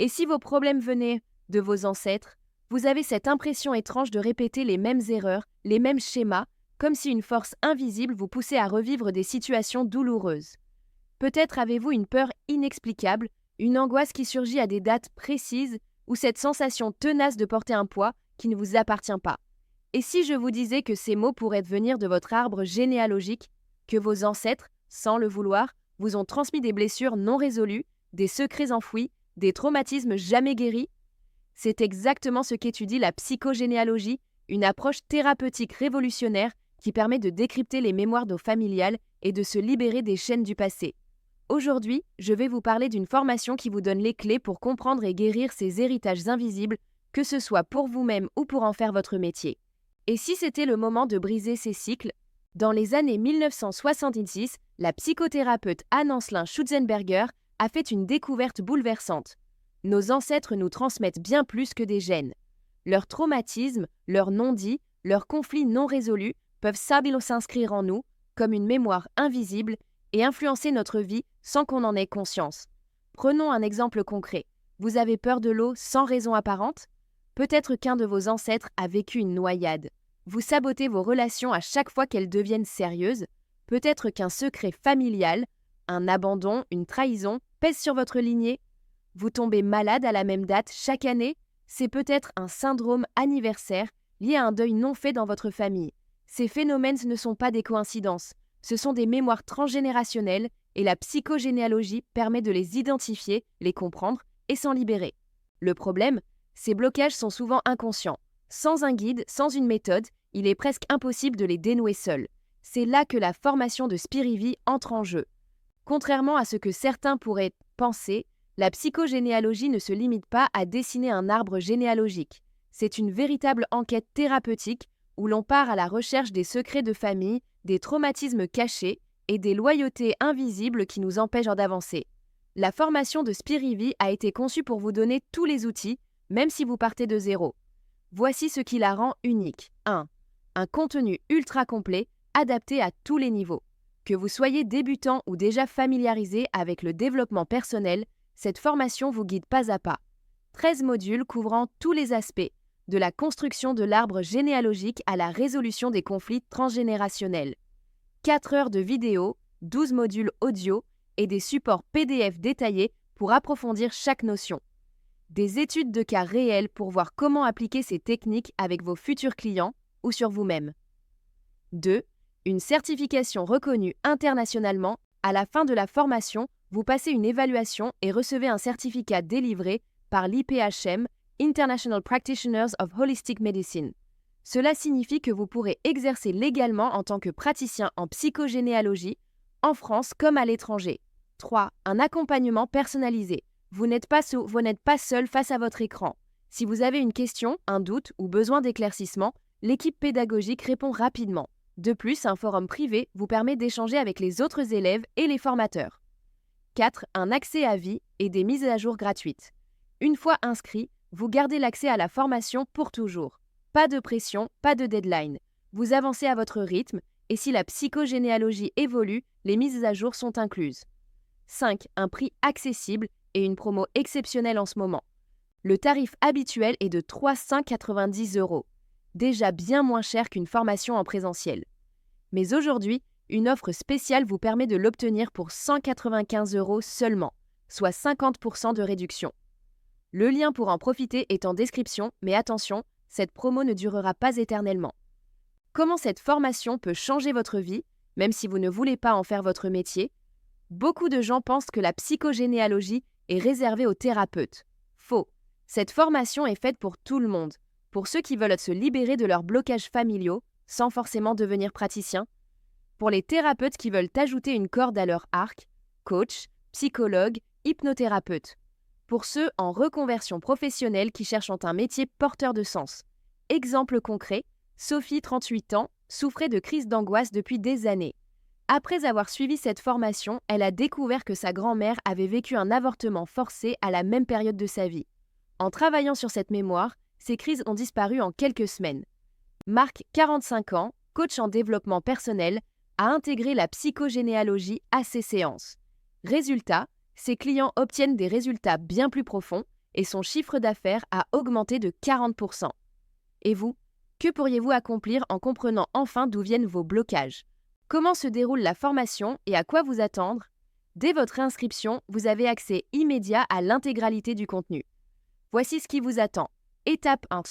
Et si vos problèmes venaient de vos ancêtres, vous avez cette impression étrange de répéter les mêmes erreurs, les mêmes schémas, comme si une force invisible vous poussait à revivre des situations douloureuses. Peut-être avez-vous une peur inexplicable, une angoisse qui surgit à des dates précises, ou cette sensation tenace de porter un poids qui ne vous appartient pas. Et si je vous disais que ces mots pourraient venir de votre arbre généalogique, que vos ancêtres, sans le vouloir, vous ont transmis des blessures non résolues, des secrets enfouis, des traumatismes jamais guéris? C'est exactement ce qu'étudie la psychogénéalogie, une approche thérapeutique révolutionnaire qui permet de décrypter les mémoires familiales et de se libérer des chaînes du passé. Aujourd'hui, je vais vous parler d'une formation qui vous donne les clés pour comprendre et guérir ces héritages invisibles, que ce soit pour vous-même ou pour en faire votre métier. Et si c'était le moment de briser ces cycles? Dans les années 1966, la psychothérapeute Anne-Ancelin Schutzenberger a fait une découverte bouleversante. Nos ancêtres nous transmettent bien plus que des gènes. Leurs traumatismes, leurs non-dits, leurs conflits non résolus peuvent s'inscrire en nous comme une mémoire invisible et influencer notre vie sans qu'on en ait conscience. Prenons un exemple concret. Vous avez peur de l'eau sans raison apparente? Peut-être qu'un de vos ancêtres a vécu une noyade. Vous sabotez vos relations à chaque fois qu'elles deviennent sérieuses. Peut-être qu'un secret familial, un abandon, une trahison pèse sur votre lignée. Vous tombez malade à la même date chaque année. C'est peut-être un syndrome anniversaire lié à un deuil non fait dans votre famille. Ces phénomènes ne sont pas des coïncidences. Ce sont des mémoires transgénérationnelles et la psychogénéalogie permet de les identifier, les comprendre et s'en libérer. Le problème, ces blocages sont souvent inconscients. Sans un guide, sans une méthode, il est presque impossible de les dénouer seul. C'est là que la formation de Spirivi entre en jeu. Contrairement à ce que certains pourraient penser, la psychogénéalogie ne se limite pas à dessiner un arbre généalogique. C'est une véritable enquête thérapeutique où l'on part à la recherche des secrets de famille, des traumatismes cachés et des loyautés invisibles qui nous empêchent d'avancer. La formation de Spirivi a été conçue pour vous donner tous les outils, même si vous partez de zéro. Voici ce qui la rend unique. 1. Un contenu ultra complet, adapté à tous les niveaux. Que vous soyez débutant ou déjà familiarisé avec le développement personnel, cette formation vous guide pas à pas. 13 modules couvrant tous les aspects, de la construction de l'arbre généalogique à la résolution des conflits transgénérationnels. 4 heures de vidéos, 12 modules audio et des supports PDF détaillés pour approfondir chaque notion. Des études de cas réels pour voir comment appliquer ces techniques avec vos futurs clients ou sur vous-même. 2. Une certification reconnue internationalement. À la fin de la formation, vous passez une évaluation et recevez un certificat délivré par l'IPHM, International Practitioners of Holistic Medicine. Cela signifie que vous pourrez exercer légalement en tant que praticien en psychogénéalogie, en France comme à l'étranger. 3. Un accompagnement personnalisé. Vous n'êtes pas seul face à votre écran. Si vous avez une question, un doute ou besoin d'éclaircissement, l'équipe pédagogique répond rapidement. De plus, un forum privé vous permet d'échanger avec les autres élèves et les formateurs. 4. Un accès à vie et des mises à jour gratuites. Une fois inscrit, vous gardez l'accès à la formation pour toujours. Pas de pression, pas de deadline. Vous avancez à votre rythme et si la psychogénéalogie évolue, les mises à jour sont incluses. 5. Un prix accessible et une promo exceptionnelle en ce moment. Le tarif habituel est de 390 €, déjà bien moins cher qu'une formation en présentiel. Mais aujourd'hui, une offre spéciale vous permet de l'obtenir pour 195 € seulement, soit 50% de réduction. Le lien pour en profiter est en description, mais attention, cette promo ne durera pas éternellement. Comment cette formation peut changer votre vie, même si vous ne voulez pas en faire votre métier? Beaucoup de gens pensent que la psychogénéalogie est réservée aux thérapeutes. Faux. Cette formation est faite pour tout le monde, pour ceux qui veulent se libérer de leurs blocages familiaux, sans forcément devenir praticien, pour les thérapeutes qui veulent ajouter une corde à leur arc, coach, psychologue, hypnothérapeute, pour ceux en reconversion professionnelle qui cherchent un métier porteur de sens. Exemple concret, Sophie, 38 ans, souffrait de crises d'angoisse depuis des années. Après avoir suivi cette formation, elle a découvert que sa grand-mère avait vécu un avortement forcé à la même période de sa vie. En travaillant sur cette mémoire, ces crises ont disparu en quelques semaines. Marc, 45 ans, coach en développement personnel, a intégré la psychogénéalogie à ses séances. Résultat, ses clients obtiennent des résultats bien plus profonds et son chiffre d'affaires a augmenté de 40%. Et vous, que pourriez-vous accomplir en comprenant enfin d'où viennent vos blocages? Comment se déroule la formation et à quoi vous attendre? Dès votre inscription, vous avez accès immédiat à l'intégralité du contenu. Voici ce qui vous attend. Étape 1.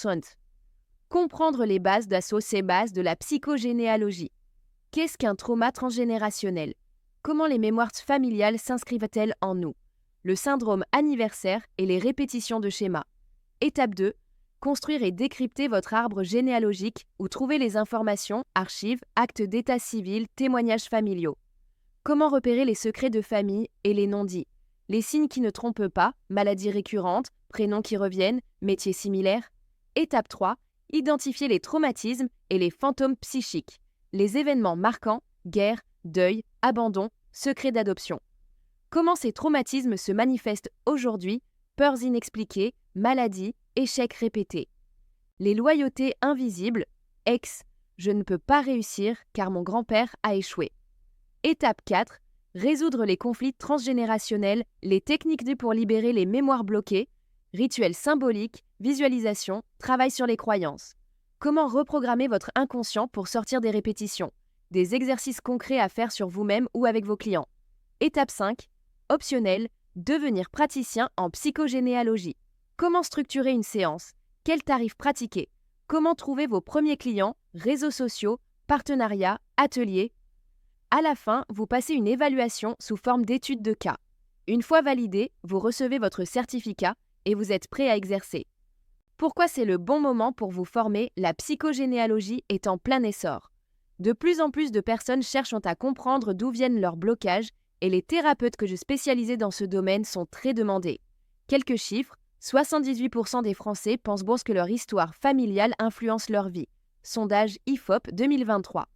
Comprendre les bases d'associer bases de la psychogénéalogie. Qu'est-ce qu'un trauma transgénérationnel? Comment les mémoires familiales s'inscrivent-elles en nous? Le syndrome anniversaire et les répétitions de schémas. Étape 2. Construire et décrypter votre arbre généalogique où trouver les informations, archives, actes d'état civil, témoignages familiaux. Comment repérer les secrets de famille et les non-dits? Les signes qui ne trompent pas, maladies récurrentes, prénoms qui reviennent, métiers similaires. Étape 3. Identifier les traumatismes et les fantômes psychiques. Les événements marquants, guerre, deuil, abandon, secret d'adoption. Comment ces traumatismes se manifestent aujourd'hui, peurs inexpliquées, maladies, échecs répétés. Les loyautés invisibles, je ne peux pas réussir car mon grand-père a échoué. Étape 4. Résoudre les conflits transgénérationnels, les techniques pour libérer les mémoires bloquées, rituels symboliques, visualisation, travail sur les croyances. Comment reprogrammer votre inconscient pour sortir des répétitions, des exercices concrets à faire sur vous-même ou avec vos clients. Étape 5. Optionnel, devenir praticien en psychogénéalogie. Comment structurer une séance? Quels tarifs pratiquer? Comment trouver vos premiers clients, réseaux sociaux, partenariats, ateliers? À la fin, vous passez une évaluation sous forme d'étude de cas. Une fois validé, vous recevez votre certificat et vous êtes prêt à exercer. Pourquoi c'est le bon moment pour vous former? La psychogénéalogie est en plein essor. De plus en plus de personnes cherchent à comprendre d'où viennent leurs blocages et les thérapeutes que je spécialisais dans ce domaine sont très demandés. Quelques chiffres, 78% des Français pensent que leur histoire familiale influence leur vie. Sondage IFOP 2023.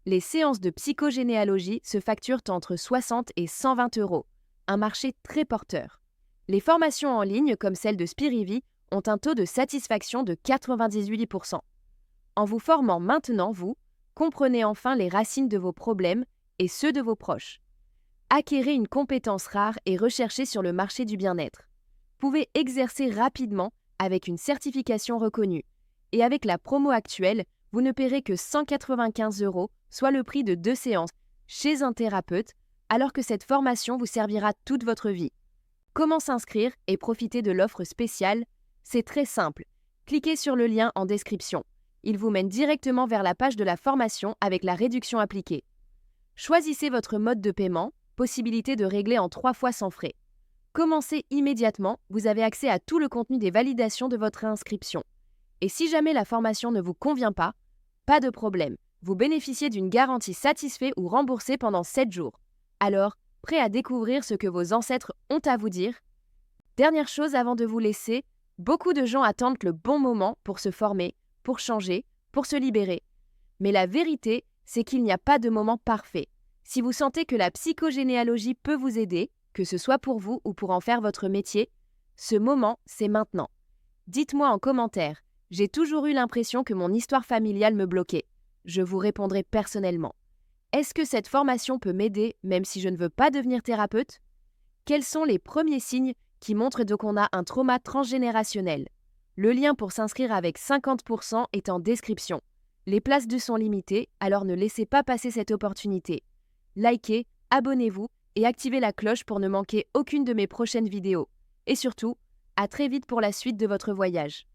Les séances de psychogénéalogie se facturent entre 60 et 120 €, un marché très porteur. Les formations en ligne comme celle de Spirivi ont un taux de satisfaction de 98%. En vous formant maintenant, vous comprenez enfin les racines de vos problèmes et ceux de vos proches. Acquérez une compétence rare et recherchée sur le marché du bien-être. Pouvez exercer rapidement avec une certification reconnue. Et avec la promo actuelle, vous ne paierez que 195 €, soit le prix de 2 séances, chez un thérapeute, alors que cette formation vous servira toute votre vie. Comment s'inscrire et profiter de l'offre spéciale? C'est très simple. Cliquez sur le lien en description. Il vous mène directement vers la page de la formation avec la réduction appliquée. Choisissez votre mode de paiement, possibilité de régler en 3 fois sans frais. Commencez immédiatement, vous avez accès à tout le contenu des validations de votre inscription. Et si jamais la formation ne vous convient pas de problème, vous bénéficiez d'une garantie satisfait ou remboursée pendant 7 jours. Alors, prêt à découvrir ce que vos ancêtres ont à vous dire? Dernière chose avant de vous laisser, beaucoup de gens attendent le bon moment pour se former, pour changer, pour se libérer. Mais la vérité, c'est qu'il n'y a pas de moment parfait. Si vous sentez que la psychogénéalogie peut vous aider, que ce soit pour vous ou pour en faire votre métier, ce moment, c'est maintenant. Dites-moi en commentaire, j'ai toujours eu l'impression que mon histoire familiale me bloquait. Je vous répondrai personnellement. Est-ce que cette formation peut m'aider même si je ne veux pas devenir thérapeute? Quels sont les premiers signes qui montrent qu'on a un trauma transgénérationnel? Le lien pour s'inscrire avec 50% est en description. Les places sont limitées, alors ne laissez pas passer cette opportunité. Likez, abonnez-vous et activez la cloche pour ne manquer aucune de mes prochaines vidéos. Et surtout, à très vite pour la suite de votre voyage.